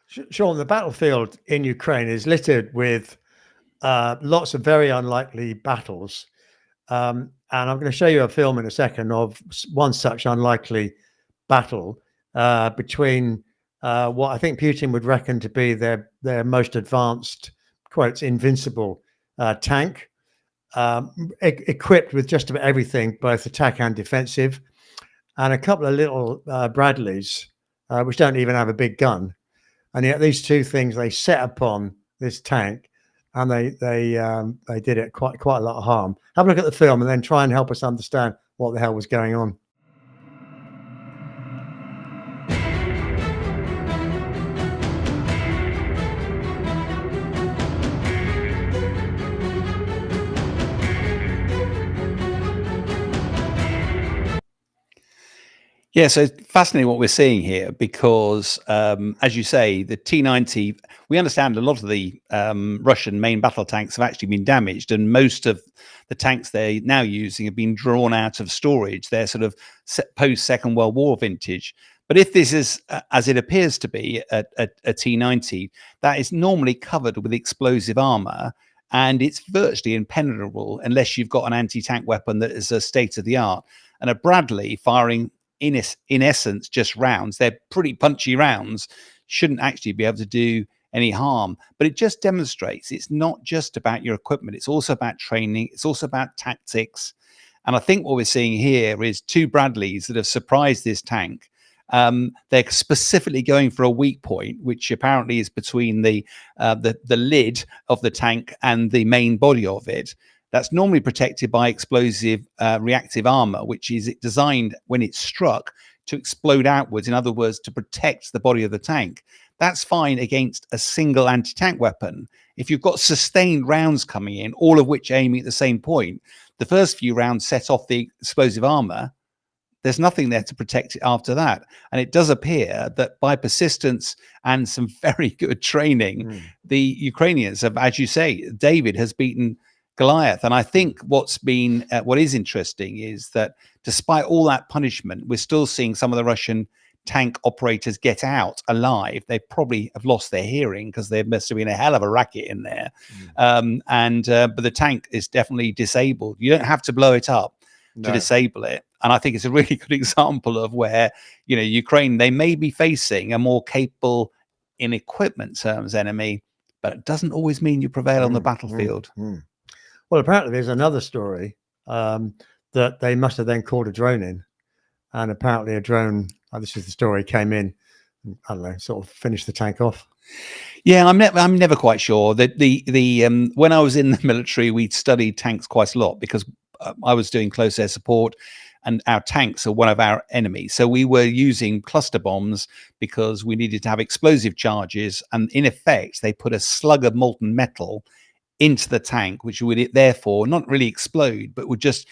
Sean, the battlefield in Ukraine is littered with lots of very unlikely battles. And I'm going to show you a film in a second of one such unlikely battle between what I think Putin would reckon to be their most advanced, quotes, invincible tank, equipped with just about everything, both attack and defensive, and a couple of little Bradleys, which don't even have a big gun. And yet these two things, they set upon this tank, and they did it quite a lot of harm. Have a look at the film and then try and help us understand what the hell was going on. Yeah, so it's fascinating what we're seeing here because, as you say, the T-90, we understand a lot of the Russian main battle tanks have actually been damaged, and most of the tanks they're now using have been drawn out of storage. They're sort of post-Second World War vintage. But if this is, as it appears to be, a T-90, that is normally covered with explosive armor, and it's virtually impenetrable unless you've got an anti-tank weapon that is a state-of-the-art. And a Bradley firing in essence just rounds, they're pretty punchy rounds, shouldn't actually be able to do any harm. But it just demonstrates it's not just about your equipment, it's also about training, it's also about tactics. And I think what we're seeing here is two Bradleys that have surprised this tank. They're specifically going for a weak point, which apparently is between the lid of the tank and the main body of it. That's normally protected by explosive reactive armor, which is designed when it's struck to explode outwards. In other words, to protect the body of the tank. That's fine against a single anti-tank weapon. If you've got sustained rounds coming in, all of which aiming at the same point, the first few rounds set off the explosive armor. There's nothing there to protect it after that. And it does appear that by persistence and some very good training, the Ukrainians have, as you say, David has beaten Goliath. And I think what is interesting is that despite all that punishment, we're still seeing some of the Russian tank operators get out alive. They probably have lost their hearing because there must have been a hell of a racket in there. But the tank is definitely disabled. You don't have to blow it up to disable it. And I think it's a really good example of where, Ukraine, they may be facing a more capable in equipment terms enemy, but it doesn't always mean you prevail on the battlefield. Well, apparently there's another story that they must have then called a drone in, and apparently a drone, this is the story, came in, I don't know, sort of finished the tank off. Yeah, I'm never quite sure. The when I was in the military, we studied tanks quite a lot because I was doing close air support, and our tanks are one of our enemies. So we were using cluster bombs because we needed to have explosive charges, and in effect, they put a slug of molten metal into the tank, which would therefore not really explode, but would just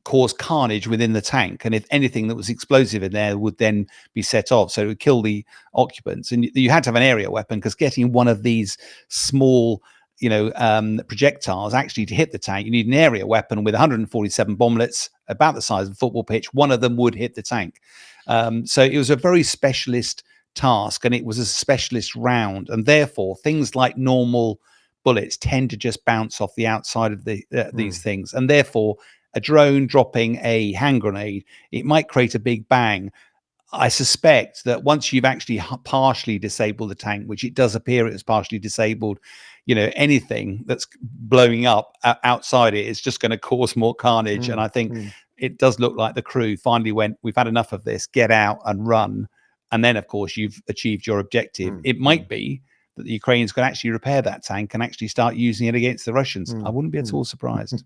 cause carnage within the tank. And if anything that was explosive in there would then be set off, so it would kill the occupants. And you had to have an area weapon, because getting one of these small projectiles actually to hit the tank, you need an area weapon with 147 bomblets about the size of a football pitch. One of them would hit the tank. So it was a very specialist task, and it was a specialist round, and therefore things like normal bullets tend to just bounce off the outside of these things, and therefore a drone dropping a hand grenade, it might create a big bang. I suspect that once you've actually partially disabled the tank, which it does appear it was partially disabled, anything that's blowing up outside it is just going to cause more carnage. And I think it does look like the crew finally went, we've had enough of this, get out and run. And then, of course, you've achieved your objective. It might be that the Ukrainians can actually repair that tank and actually start using it against the Russians. I wouldn't be at all surprised.